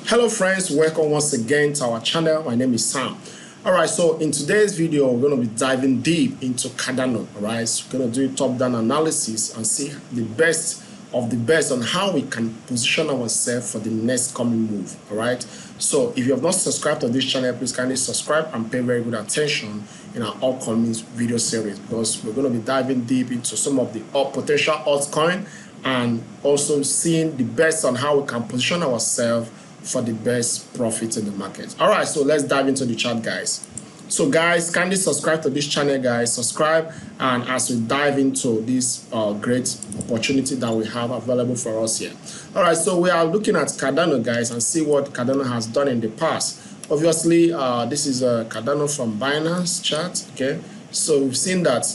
Hello friends, welcome once again to our channel. My name is Sam. Alright, so in today's video we're going to be diving deep into Cardano. Alright, so we're going to do a top-down analysis and see the best of the best on how we can position ourselves for the next coming move. Alright, so if you have not subscribed to this channel, please kindly subscribe and pay very good attention in our upcoming video series, because we're going to be diving deep into some of the potential altcoin and also seeing the best on how we can position ourselves for the best profits in the market. All right, so let's dive into the chart, guys. So guys, kindly subscribe to this channel, guys. Subscribe, and as we dive into this great opportunity that we have available for us here. All right, so we are looking at Cardano, guys, and see what Cardano has done in the past. Obviously, this is a Cardano from Binance chart. Okay, so we've seen that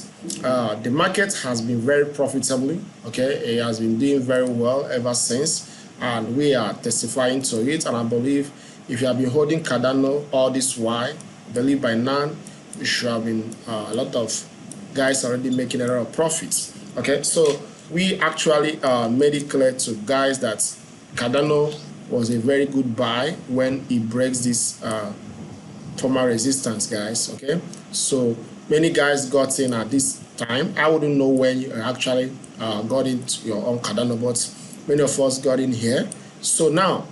the market has been very profitably. Okay, it has been doing very well ever since, and we are testifying to it. And I believe if you have been holding Cardano all this while, I believe by now you should have been a lot of guys already making a lot of profits. Okay, so we actually made it clear to guys that Cardano was a very good buy when it breaks this former resistance, guys. Okay, so many guys got in at this time. I wouldn't know when you actually got into your own Cardano, but many of us got in here. So now,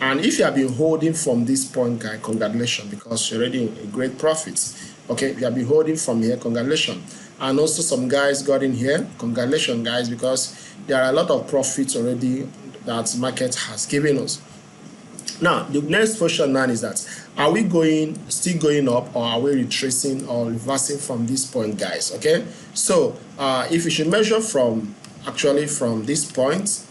and if you have been holding from this point, guys, congratulations, because you're already in great profits. Okay, if you have been holding from here, congratulations. And also some guys got in here, congratulations, guys, because there are a lot of profits already that market has given us. Now, the next question now is that, are we still going up, or are we retracing or reversing from this point, guys? Okay, so if you should measure from this point,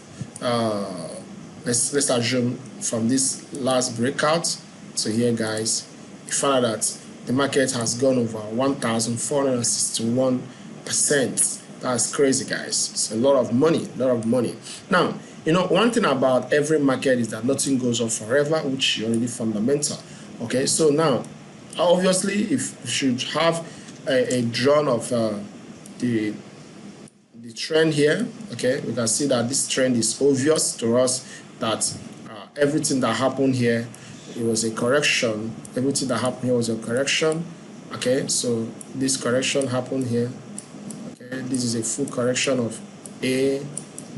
let's assume from this last breakout to here, guys, you find out that the market has gone over 1,461%. That's crazy, guys. It's a lot of money, Now, you know, one thing about every market is that nothing goes up forever, which is already fundamental. Okay, so now, obviously, if you should have a drawn of the trend here, okay, we can see that this trend is obvious to us, that everything that happened here, it was a correction. Everything that happened here was a correction. Okay, so this correction happened here. Okay, this is a full correction of A,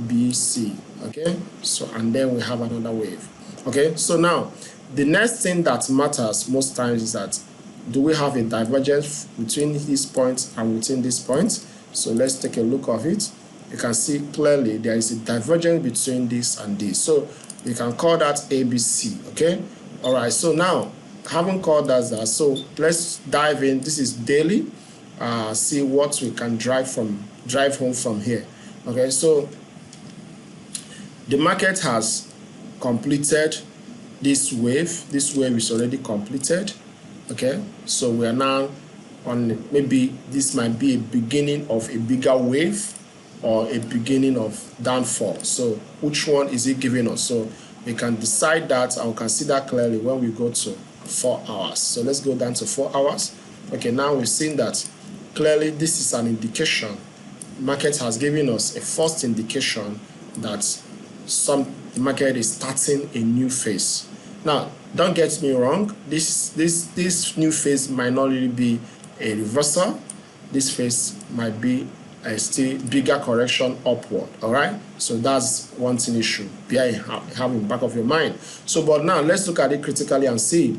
B, C. Okay, so and then we have another wave. Okay, so now the next thing that matters most times is that, do we have a divergence between this point and within this point? So let's take a look of it. You can see clearly there is a divergence between this and this. So you can call that ABC. Okay. All right. So now, having called that, so let's dive in. This is daily. See what we can drive home from here. Okay. So the market has completed this wave. This wave is already completed. Okay. So we are now on, maybe this might be a beginning of a bigger wave or a beginning of downfall. So which one is it giving us? So we can decide that, and we can see that clearly when we go to 4 hours. So let's go down to 4 hours. Okay, now we've seen that clearly this is an indication. Market has given us a first indication that the market is starting a new phase. Now, don't get me wrong, this new phase might not really be a reversal. This phase might be a still bigger correction upward. All right, so that's one thing you should have in the back of your mind. So but now let's look at it critically and see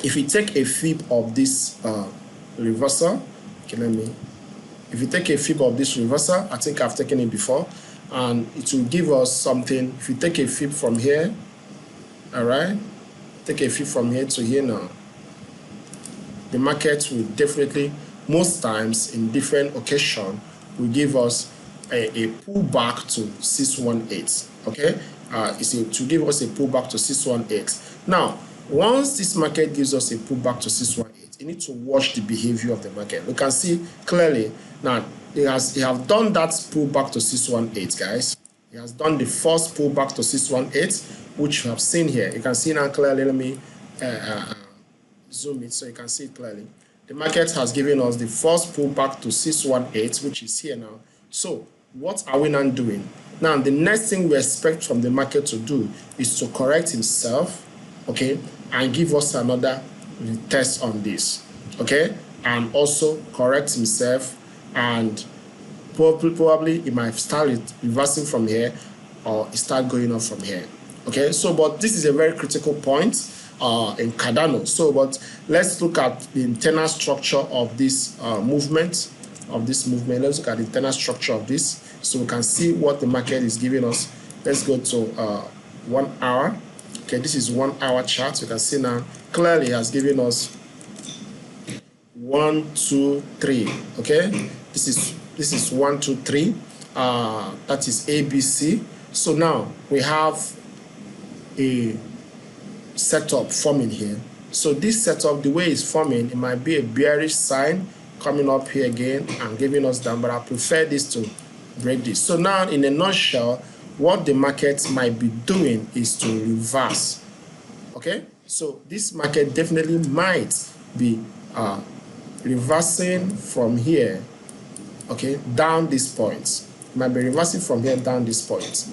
if we take a fib of this reversal. Okay, if you take a fib of this reversal, I think I've taken it before, and it will give us something. If you take a fib from here, all right, take a fib from here to here now, the market will definitely, most times in different occasions, will give us a pullback to 618. Okay, it's to give us a pullback to 618. Now, once this market gives us a pullback to 618, you need to watch the behavior of the market. We can see clearly now it has done that pullback to 618, guys. It has done the first pullback to 618, which we have seen here. You can see now clearly. Let me zoom it so you can see it clearly. The market has given us the first pullback to 618, which is here now. So what are we now doing? Now, the next thing we expect from the market to do is to correct himself, okay, and give us another test on this, okay, and also correct himself, and probably it might start reversing from here or start going up from here, okay. So but this is a very critical point in Cardano. So but let's look at the internal structure of this movement. Let's look at the internal structure of this so we can see what the market is giving us. Let's go to 1 hour. Okay, this is 1 hour chart. You can see now clearly it has given us 1, 2, 3. Okay, this is 1, 2, 3. That is ABC. So now we have a setup forming here. So this setup, the way it's forming, it might be a bearish sign coming up here again and giving us down, but I prefer this to break this. So now in a nutshell, what the market might be doing is to reverse. Okay, so this market definitely might be reversing from here, okay, down this point. It might be reversing from here down this point,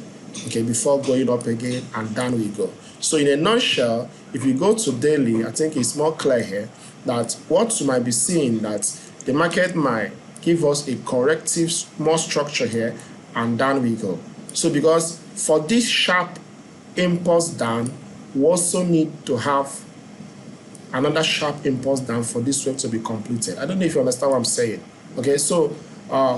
okay, before going up again, and down we go. So in a nutshell, if you go to daily, I think it's more clear here that what you might be seeing, that the market might give us a corrective small structure here, and down we go. So because for this sharp impulse down, we also need to have another sharp impulse down for this wave to be completed. I don't know if you understand what I'm saying. Okay, so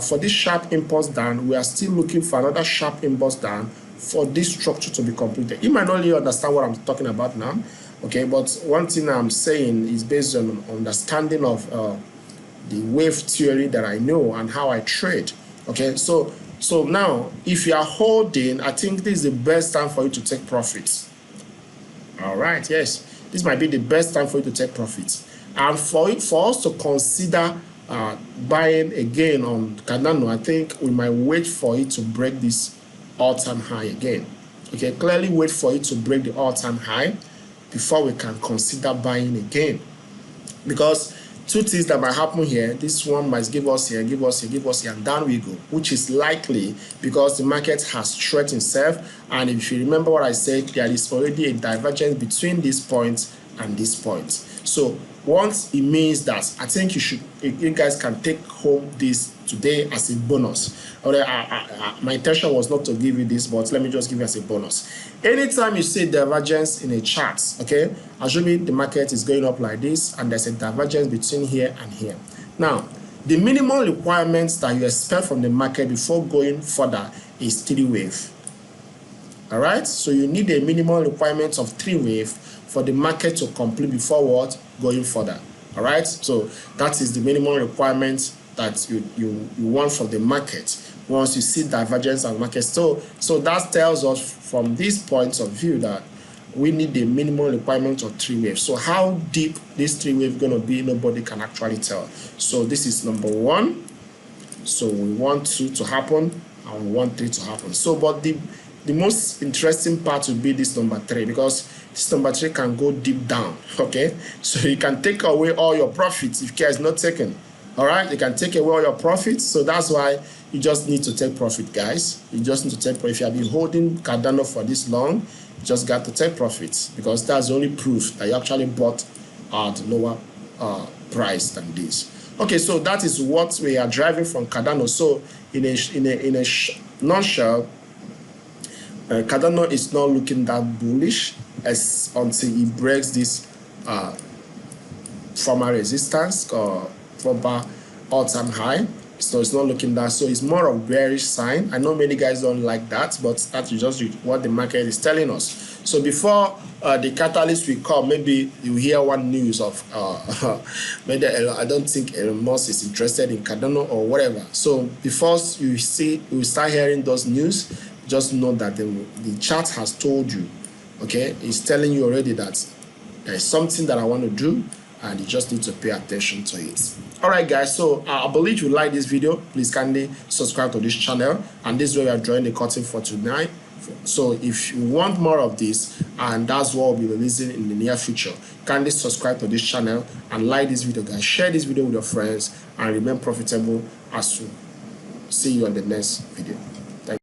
for this sharp impulse down, we are still looking for another sharp impulse down for this structure to be completed. You might not really understand what I'm talking about now, okay, but one thing I'm saying is based on understanding of the wave theory that I know and how I trade. Okay, so now if you are holding, I think this is the best time for you to take profits. All right, yes, this might be the best time for you to take profits, and for us to consider buying again on Cardano, I think we might wait for it to break this all-time high again. Okay, clearly wait for it to break the all-time high before we can consider buying again, because two things that might happen here. This one might give us here, give us here, and down we go, which is likely because the market has straightened itself. And if you remember what I said, there is already a divergence between this point and this point. So once it means that, I think you guys can take home this today as a bonus. My intention was not to give you this, but let me just give you as a bonus. Anytime you see divergence in a chart, okay, assuming the market is going up like this and there's a divergence between here and here. Now, the minimum requirements that you expect from the market before going further is 3 wave. All right, so you need a minimum requirement of 3 wave for the market to complete before what? Going further. All right, so that is the minimum requirement that you want from the market once you see divergence on market. So that tells us from this point of view that we need a minimum requirement of 3 waves. So how deep this 3 wave going to be, nobody can actually tell. So this is number 1. So we want 2 to happen and we want 3 to happen. So but the most interesting part would be this number 3, because this number 3 can go deep down. Okay, so you can take away all your profits if care is not taken. All right, you can take away all your profits. So that's why you just need to take profit, guys. You just need to take profit. If you have been holding Cardano for this long, you just got to take profits, because that's the only proof that you actually bought at lower price than this. Okay, so that is what we are driving from Cardano. So in a nutshell, Cardano is not looking that bullish until it breaks this former resistance or proper all-time high. So it's not looking that. So it's more of bearish sign. I know many guys don't like that, but that's just what the market is telling us. So before the catalyst will come, maybe you hear one news of maybe I don't think Elon Musk is interested in Cardano or whatever. So before you start hearing those news, just know that the chart has told you, okay, it's telling you already that there is something that I want to do, and you just need to pay attention to it. All right, guys, so I believe you like this video. Please kindly subscribe to this channel, and this is where we are drawing the curtain for tonight. So if you want more of this, and that's what we'll be releasing in the near future, kindly subscribe to this channel and like this video, guys. Share this video with your friends and remain profitable as soon. See you on the next video.